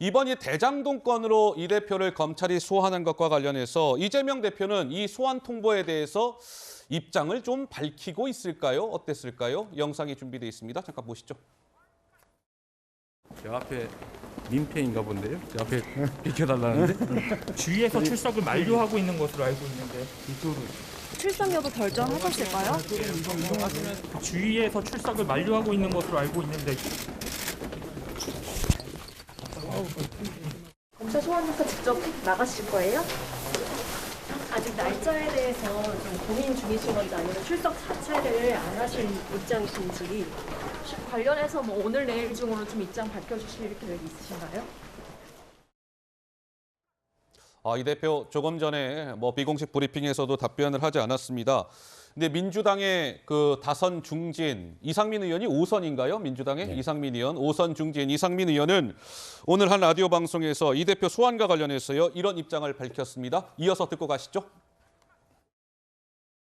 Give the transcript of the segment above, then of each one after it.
이번 이 대장동 건으로 이 대표를 검찰이 소환한 것과 관련해서 이재명 대표는 이 소환 통보에 대해서 입장을 좀 밝히고 있을까요? 어땠을까요? 영상이 준비되어 있습니다. 잠깐 보시죠. 저 앞에 민폐인가 본데요? 저 앞에 비켜달라는데? 주위에서 출석을 만료하고 있는 것으로 알고 있는데 출석 여부 결정하셨을까요? 주위에서 출석을 만료하고 있는 것으로 알고 있는데 검찰 소환해서 직접 나가실 거예요? 아직 날짜에 대해서 좀 고민 중이신 건지 아니면 출석 자체를 안 하실 입장이신지 관련해서 뭐 오늘 내일 중으로 좀 입장 밝혀주실 계획 있으신가요? 이 대표 조금 전에 비공식 브리핑에서도 답변을 하지 않았습니다. 근데 민주당의 그 다선 중진 이상민 의원이 5선인가요? 민주당의 네. 이상민 의원 5선 중진 이상민 의원은 오늘 한 라디오 방송에서 이 대표 소환과 관련해서요 이런 입장을 밝혔습니다. 이어서 듣고 가시죠.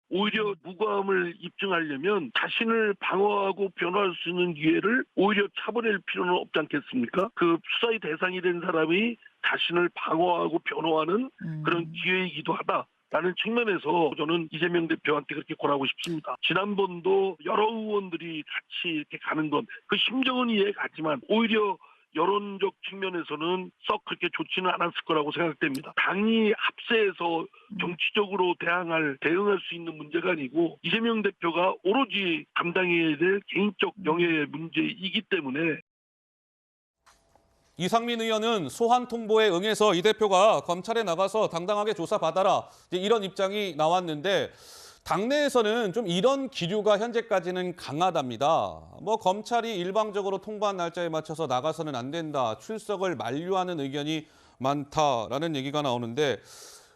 오히려 무고함을 입증하려면 자신을 방어하고 변호할 수 있는 기회를 오히려 차버릴 필요는 없지 않겠습니까? 그 수사의 대상이 된 사람이 자신을 방어하고 변호하는 그런 기회이기도 하다. 라는 측면에서 저는 이재명 대표한테 그렇게 권하고 싶습니다. 지난번도 여러 의원들이 같이 이렇게 가는 건 그 심정은 이해가지만 오히려 여론적 측면에서는 썩 그렇게 좋지는 않았을 거라고 생각됩니다. 당이 합세해서 정치적으로 대응할 수 있는 문제가 아니고 이재명 대표가 오로지 감당해야 될 개인적 명예의 문제이기 때문에 이상민 의원은 소환 통보에 응해서 이 대표가 검찰에 나가서 당당하게 조사받아라 이런 입장이 나왔는데 당내에서는 좀 이런 기류가 현재까지는 강하답니다. 검찰이 일방적으로 통보한 날짜에 맞춰서 나가서는 안 된다. 출석을 만류하는 의견이 많다라는 얘기가 나오는데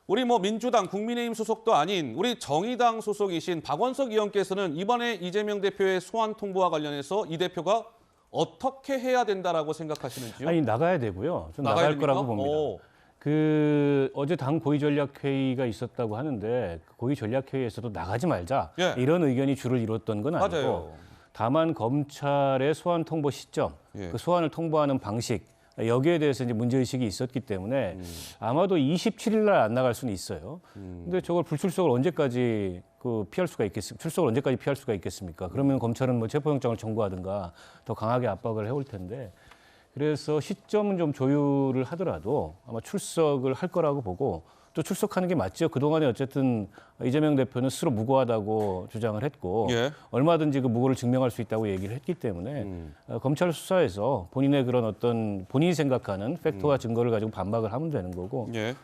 우리 민주당 국민의힘 소속도 아닌 우리 정의당 소속이신 박원석 의원께서는 이번에 이재명 대표의 소환 통보와 관련해서 이 대표가 어떻게 해야 된다라고 생각하시는지요? 아니 나가야 되고요. 좀 나가야 나갈 거라고 됩니까? 봅니다. 어제 당 고위전략회의가 있었다고 하는데 그 고위전략회의에서도 나가지 말자 예. 이런 의견이 주를 이뤘던 건 아니고 맞아요. 다만 검찰의 소환 통보 시점, 예. 그 소환을 통보하는 방식 여기에 대해서 이제 문제의식이 있었기 때문에 아마도 27일 날 안 나갈 수는 있어요. 근데 저걸 불출석을 언제까지 출석을 언제까지 피할 수가 있겠습니까? 그러면 검찰은 체포영장을 청구하든가 더 강하게 압박을 해올 텐데 그래서 시점은 좀 조율을 하더라도 아마 출석을 할 거라고 보고 또 출석하는 게 맞죠. 그동안에 어쨌든 이재명 대표는 스스로 무고하다고 주장을 했고 예. 얼마든지 그 무고를 증명할 수 있다고 얘기를 했기 때문에 검찰 수사에서 본인의 그런 어떤 본인이 생각하는 팩트와 증거를 가지고 반박을 하면 되는 거고 예.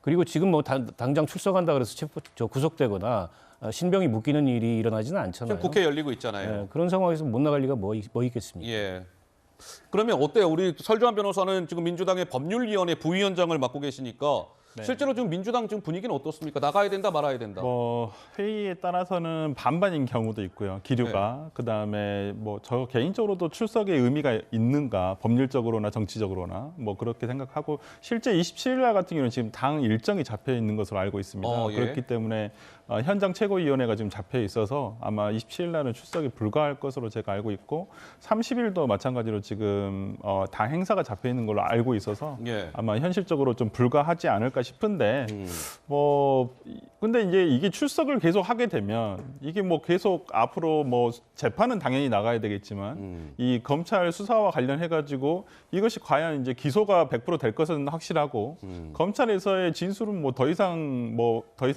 그리고 지금 당장 출석한다 그래서 구속되거나 신병이 묶이는 일이 일어나지는 않잖아요. 지금 국회 열리고 있잖아요. 예, 그런 상황에서 못 나갈 리가 뭐 있겠습니까? 예. 그러면 어때요? 우리 설주환 변호사는 지금 민주당의 법률위원회 부위원장을 맡고 계시니까 실제로 지금 민주당 지금 분위기는 어떻습니까? 나가야 된다, 말아야 된다. 회의에 따라서는 반반인 경우도 있고요. 기류가. 그다음에 저 개인적으로도 출석의 의미가 있는가, 법률적으로나 정치적으로나 그렇게 생각하고 실제 27일 날 같은 경우는 지금 당 일정이 잡혀 있는 것으로 알고 있습니다. 예. 그렇기 때문에 현장 최고위원회가 지금 잡혀 있어서 아마 27일 날은 출석이 불가할 것으로 제가 알고 있고 30일도 마찬가지로 지금 당 행사가 잡혀 있는 걸로 알고 있어서 예. 아마 현실적으로 좀 불가하지 않을까 싶은데 근데 이제 이게 출석을 계속 하게 되면 이게 계속 앞으로 재판은 당연히 나가야 되겠지만 이 검찰 수사와 관련해 가지고 이것이 과연 이제 기소가 100% 될 것은 확실하고 검찰에서의 진술은 더 이상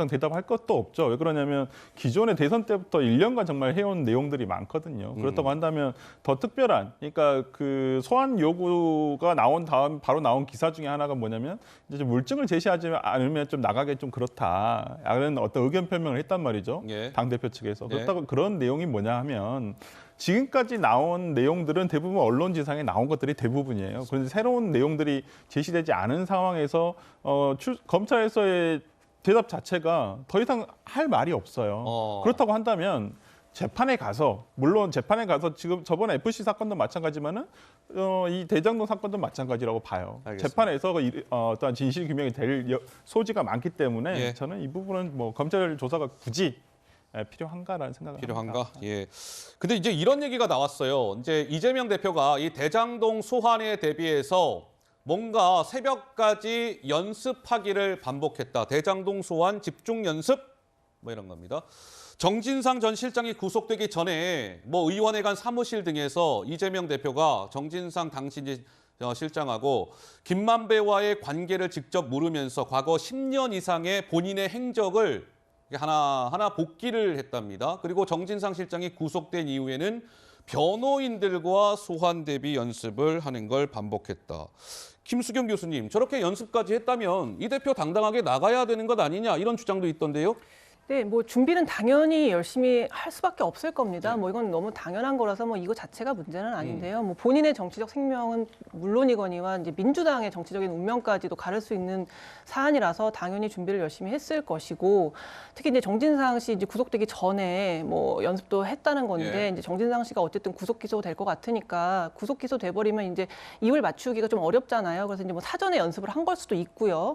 대답할 것도 없죠. 왜 그러냐면 기존의 대선 때부터 1년간 정말 해온 내용들이 많거든요. 그렇다고 한다면 더 특별한 그러니까 그 소환 요구가 나온 다음 바로 나온 기사 중에 하나가 뭐냐면 이제 물증을 제시하지 않으면 좀 나가기 좀 그렇다. 라는 어떤 의견 표명을 했단 말이죠. 예. 당대표 측에서. 예. 그렇다고 그런 내용이 뭐냐 하면 지금까지 나온 내용들은 대부분 언론 지상에 나온 것들이 대부분이에요. 그런데 새로운 내용들이 제시되지 않은 상황에서 검찰에서의 대답 자체가 더 이상 할 말이 없어요. 그렇다고 한다면 재판에 가서 물론 재판에 가서 지금 저번 FC 사건도 마찬가지지만은 이 대장동 사건도 마찬가지라고 봐요. 알겠습니다. 재판에서 어떠한 진실 규명이 될 소지가 많기 때문에 예. 저는 이 부분은 검찰 조사가 굳이 필요한가라는 생각을 필요한가? 합니다. 예. 근데 이제 이런 얘기가 나왔어요. 이제 이재명 대표가 이 대장동 소환에 대비해서 뭔가 새벽까지 연습하기를 반복했다. 대장동 소환 집중 연습? 뭐 이런 겁니다. 정진상 전 실장이 구속되기 전에 뭐 의원회관 사무실 등에서 이재명 대표가 정진상 당시 이제 실장하고 김만배와의 관계를 직접 물으면서 과거 10년 이상의 본인의 행적을 하나하나 복기를 했답니다. 그리고 정진상 실장이 구속된 이후에는 변호인들과 소환 대비 연습을 하는 걸 반복했다. 김수경 교수님, 저렇게 연습까지 했다면 이 대표 당당하게 나가야 되는 것 아니냐 이런 주장도 있던데요. 네, 뭐 준비는 당연히 열심히 할 수밖에 없을 겁니다. 뭐 이건 너무 당연한 거라서 뭐 이거 자체가 문제는 아닌데요. 뭐 본인의 정치적 생명은 물론이거니와 이제 민주당의 정치적인 운명까지도 가를 수 있는 사안이라서 당연히 준비를 열심히 했을 것이고, 특히 이제 정진상 씨 이제 구속되기 전에 뭐 연습도 했다는 건데, 예. 이제 정진상 씨가 어쨌든 구속 기소될 것 같으니까 구속 기소 돼버리면 이제 이율 맞추기가 좀 어렵잖아요. 그래서 이제 뭐 사전에 연습을 한 걸 수도 있고요.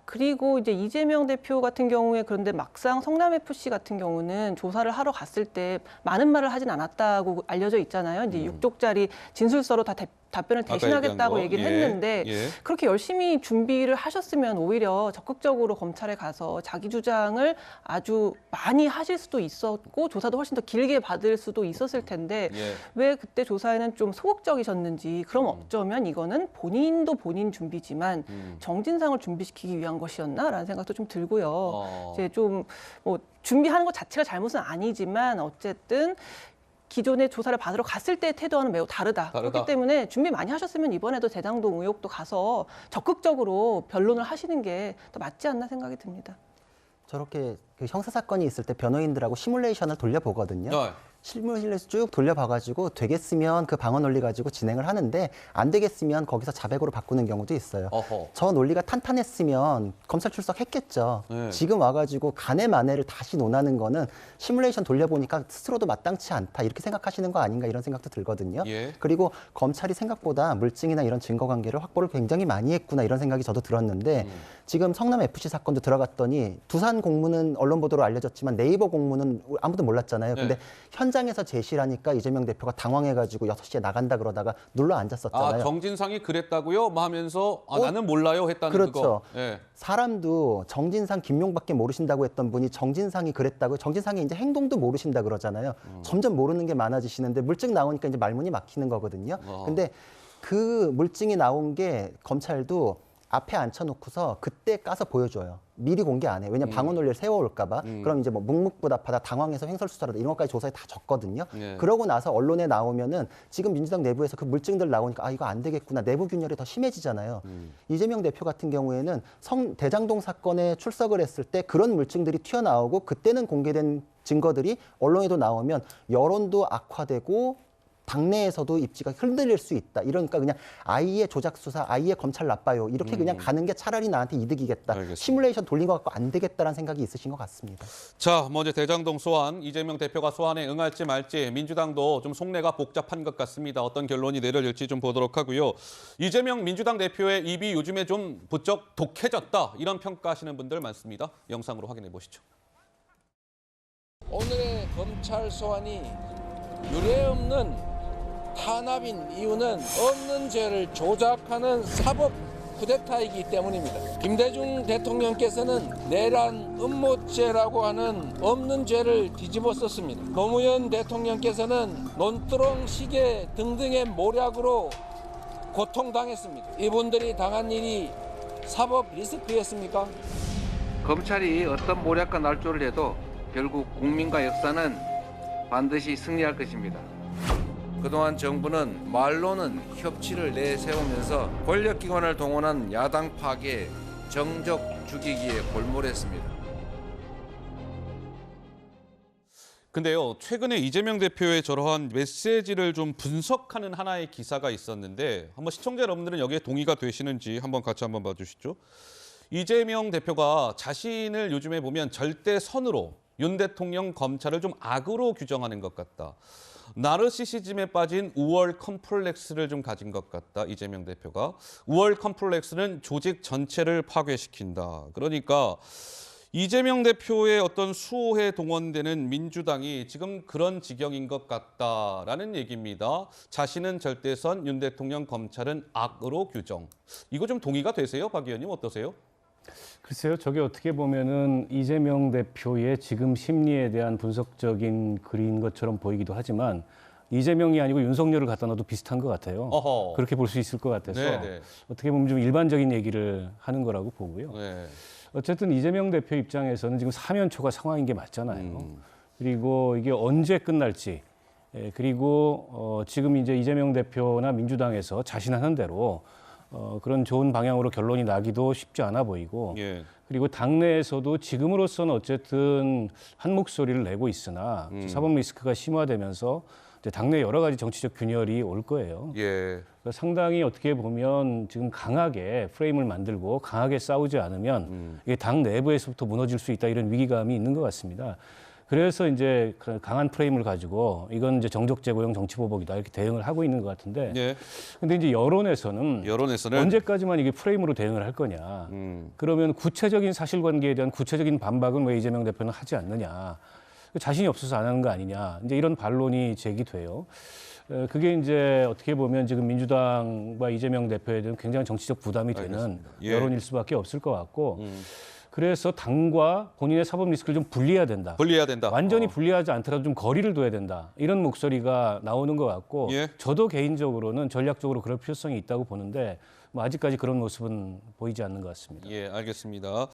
그리고 이제 이재명 대표 같은 경우에 그런데 막상 성남FC 같은 경우는 조사를 하러 갔을 때 많은 말을 하진 않았다고 알려져 있잖아요. 이제 6쪽짜리 진술서로 다 답변을 대신하겠다고 얘기를 했는데 그렇게 열심히 준비를 하셨으면 오히려 적극적으로 검찰에 가서 자기 주장을 아주 많이 하실 수도 있었고 조사도 훨씬 더 길게 받을 수도 있었을 텐데 왜 그때 조사에는 좀 소극적이셨는지. 그럼 어쩌면 이거는 본인도 본인 준비지만 정진상을 준비시키기 위한 것이었나라는 생각도 좀 들고요. 이제 좀 뭐 준비하는 것 자체가 잘못은 아니지만 어쨌든 기존의 조사를 받으러 갔을 때의 태도와는 매우 다르다. 그렇기 때문에 준비 많이 하셨으면 이번에도 대장동 의혹도 가서 적극적으로 변론을 하시는 게 더 맞지 않나 생각이 듭니다. 저렇게 그 형사 사건이 있을 때 변호인들하고 시뮬레이션을 돌려보거든요. 시뮬레이션 쭉 돌려봐가지고 되겠으면 그 방어 논리 가지고 진행을 하는데 안 되겠으면 거기서 자백으로 바꾸는 경우도 있어요. 저 논리가 탄탄했으면 검찰 출석했겠죠. 지금 와가지고 간의 만해를 다시 논하는 거는 시뮬레이션 돌려보니까 스스로도 마땅치 않다 이렇게 생각하시는 거 아닌가 이런 생각도 들거든요. 그리고 검찰이 생각보다 물증이나 이런 증거 관계를 확보를 굉장히 많이 했구나 이런 생각이 저도 들었는데 지금 성남FC 사건도 들어갔더니 두산 공무는 언론 보도로 알려졌지만 네이버 공무는 아무도 몰랐잖아요. 근데 현장에서 제시를 하니까 이재명 대표가 당황해가지고 6시에 나간다 그러다가 눌러 앉았었잖아요. 정진상이 그랬다고요? 뭐 하면서 나는 몰라요 했다는 그렇죠. 그거. 사람도 정진상, 김용밖에 모르신다고 했던 분이 정진상이 그랬다고 정진상이 이제 행동도 모르신다 그러잖아요. 점점 모르는 게 많아지시는데 물증 나오니까 이제 말문이 막히는 거거든요. 근데 그 물증이 나온 게 검찰도 앞에 앉혀놓고서 그때 까서 보여줘요. 미리 공개 안 해요. 왜냐면 방어 논리를 세워올까 봐. 그럼 이제 뭐 묵묵부답하다, 당황해서 횡설수설하다 이런 것까지 조사에 다 적거든요. 그러고 나서 언론에 나오면은 지금 민주당 내부에서 그 물증들 나오니까 이거 안 되겠구나. 내부 균열이 더 심해지잖아요. 이재명 대표 같은 경우에는 대장동 사건에 출석을 했을 때 그런 물증들이 튀어나오고 그때는 공개된 증거들이 언론에도 나오면 여론도 악화되고 당내에서도 입지가 흔들릴 수 있다. 이러니까 그냥 아이의 조작 수사, 아이의 검찰 나빠요. 이렇게 그냥 가는 게 차라리 나한테 이득이겠다. 알겠습니다. 시뮬레이션 돌린 것 같고 안 되겠다라는 생각이 있으신 것 같습니다. 자, 먼저 대장동 소환, 이재명 대표가 소환에 응할지 말지 민주당도 좀 속내가 복잡한 것 같습니다. 어떤 결론이 내려질지 좀 보도록 하고요. 이재명 민주당 대표의 입이 요즘에 좀 부쩍 독해졌다. 이런 평가하시는 분들 많습니다. 영상으로 확인해 보시죠. 오늘의 검찰 소환이 유례없는 탄압인 이유는 없는 죄를 조작하는 사법 쿠데타이기 때문입니다. 김대중 대통령께서는 내란 음모죄라고 하는 없는 죄를 뒤집어 썼습니다. 노무현 대통령께서는 논두렁 시계 등등의 모략으로 고통당했습니다. 이분들이 당한 일이 사법 리스크였습니까? 검찰이 어떤 모략과 날조를 해도 결국 국민과 역사는 반드시 승리할 것입니다. 그동안 정부는 말로는 협치를 내세우면서 권력기관을 동원한 야당 파괴, 정적 죽이기에 골몰했습니다. 근데요, 최근에 이재명 대표의 저러한 메시지를 좀 분석하는 하나의 기사가 있었는데 한번 시청자 여러분들은 여기에 동의가 되시는지 한번 같이 한번 봐주시죠. 이재명 대표가 자신을 요즘에 보면 절대선으로 윤 대통령 검찰을 좀 악으로 규정하는 것 같다. 나르시시즘에 빠진 우월 컴플렉스를 좀 가진 것 같다. 이재명 대표가. 우월 컴플렉스는 조직 전체를 파괴시킨다. 그러니까 이재명 대표의 어떤 수호에 동원되는 민주당이 지금 그런 지경인 것 같다라는 얘기입니다. 자신은 절대선, 윤 대통령 검찰은 악으로 규정. 이거 좀 동의가 되세요? 박 의원님 어떠세요? 글쎄요, 저게 어떻게 보면은 이재명 대표의 지금 심리에 대한 분석적인 글인 것처럼 보이기도 하지만 이재명이 아니고 윤석열을 갖다 놔도 비슷한 것 같아요. 어허. 그렇게 볼 수 있을 것 같아서 네네. 어떻게 보면 좀 일반적인 얘기를 하는 거라고 보고요. 네. 어쨌든 이재명 대표 입장에서는 지금 사면초가 상황인 게 맞잖아요. 그리고 이게 언제 끝날지, 그리고 지금 이제 이재명 대표나 민주당에서 자신하는 대로 그런 좋은 방향으로 결론이 나기도 쉽지 않아 보이고, 예. 그리고 당내에서도 지금으로서는 어쨌든 한 목소리를 내고 있으나 사법 리스크가 심화되면서 이제 당내 여러 가지 정치적 균열이 올 거예요. 예. 그러니까 상당히 어떻게 보면 지금 강하게 프레임을 만들고 강하게 싸우지 않으면 이게 당 내부에서부터 무너질 수 있다 이런 위기감이 있는 것 같습니다. 그래서 이제 그 강한 프레임을 가지고 이건 이제 정적 제고용 정치보복이다 이렇게 대응을 하고 있는 것 같은데, 예. 근데 이제 여론에서는 언제까지만 이게 프레임으로 대응을 할 거냐? 그러면 구체적인 사실관계에 대한 구체적인 반박은 왜 이재명 대표는 하지 않느냐? 자신이 없어서 안 하는 거 아니냐? 이제 이런 반론이 제기돼요. 그게 이제 어떻게 보면 지금 민주당과 이재명 대표에 대한 굉장히 정치적 부담이 되는 예. 여론일 수밖에 없을 것 같고, 그래서 당과 본인의 사법 리스크를 좀 분리해야 된다. 분리해야 된다. 완전히 분리하지 않더라도 좀 거리를 둬야 된다. 이런 목소리가 나오는 것 같고, 예. 저도 개인적으로는 전략적으로 그럴 필요성이 있다고 보는데 뭐 아직까지 그런 모습은 보이지 않는 것 같습니다. 예, 알겠습니다.